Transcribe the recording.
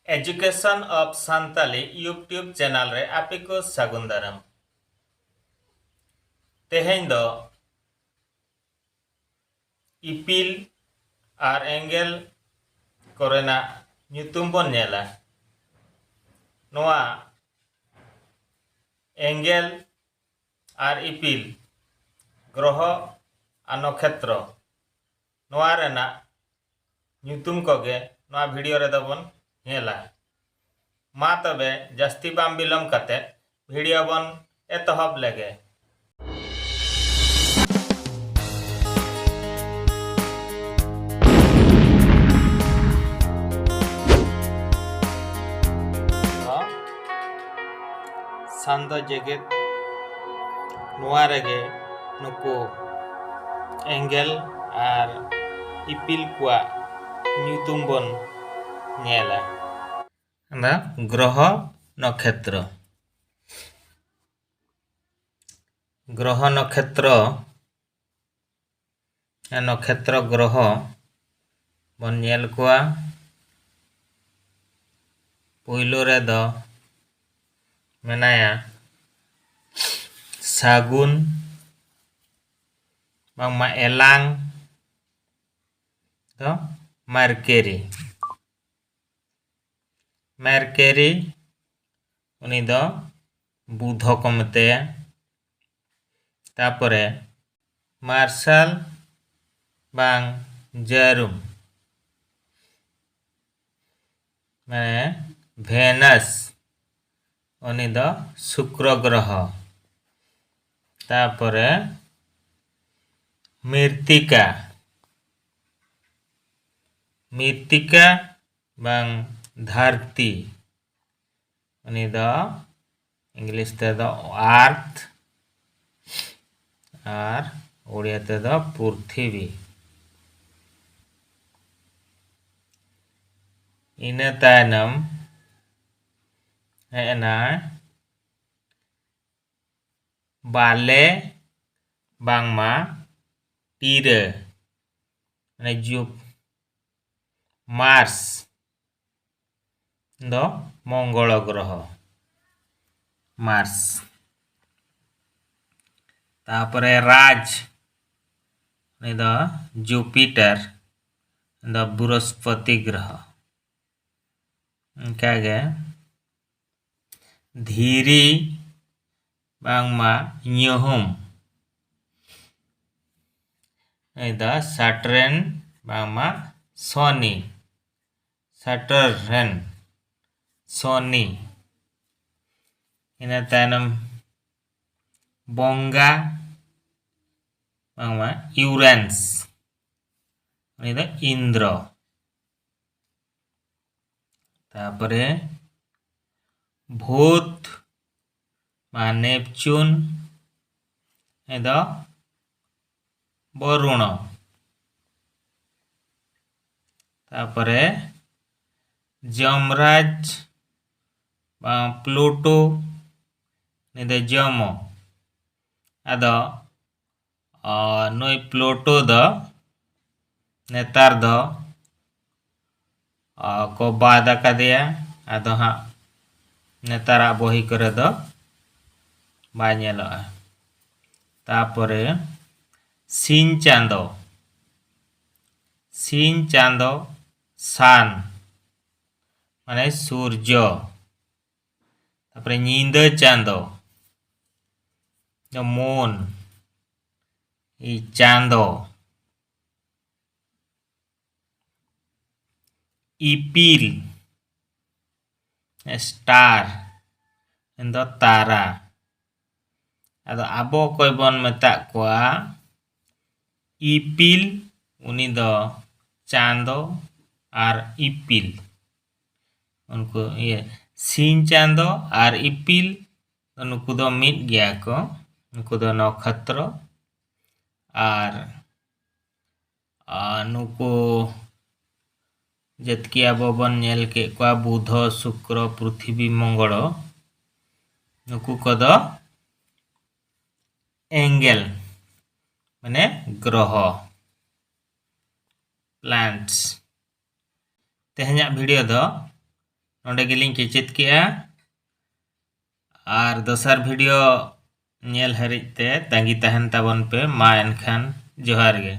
Education of Santhali YouTube channel रे आपे को सागुन दाराम। तेहें दो ipil और एंगल कोरेना जुtum बन नेला। नोआ एंगल और ipil ग्रह और नक्षत्र नोआ रेना जुtum कोगे नोआ वीडियो रे दबन नेला। मा तबे जस्ती बाम बिलम कते वीडियो बन एतहब लेगे। सांदो जगत नोआ रेगे नुको एंगल और ipil कुआ ᱧᱩᱛᱩᱢ बन नेला। ग्रह नक्षत्र ग्रह नक्षत्र नक्षत्र ग्रह बन नेल कुआ। पुइलो रे दो मेनाया सागुन बांगमा एलांग तो mercery mercery उनी दो बुध को मते तापरे मार्शल बांग जरूम माने वेनस उनी दो शुक्र ग्रह तापरे मृत्तिका मृत्तिका बांग धरती उनी दो इंग्लिश ते दो अर्थ और ओडिया ते दो पृथ्वी। इने तायनम हेना बाले बांगमा तीरे माने जुप मार्स दो मंगल ग्रह मार्स तापरे राज ने दो जुपिटर दो बृहस्पति ग्रह कागे धीरी बांगमा न्युहुम द सैटर्न बांगमा सोनी सैटर्न सोनी इन तायनम बोंगा बांगमा यूरेंस द इंद्र तापरे भूत मा नेपच्यून द वरुण तापरे जमराज बा प्लूटो निदे जम आदो नोई प्लूटो द नेतार द को बादा का दिया आदो हाँ नेतारा बही करे द बानेलो तापरे सीन चांदो सान माने सूर्य तापरे नींद चांदो द मून ई चांदो ipil स्टार द तारा आदो आबो कोई बन मेता कोआ ipil उनी दो चांदो और ipil उनको ये सीन चांदो और ipil उनको दो मिट गया को उनको दो नक्षत्र और नुको जतकी आबो बन नेल के कोआ बुध शुक्र पृथ्वी मंगल नुको कदो एंगल माने ग्रह प्लांट्स तेहना वीडियो दो नोंडे गेलिंग केचेद केआ और दोसर वीडियो नेल हरिते तांगी तहन ताबन पे मा एनखान जोहार गे।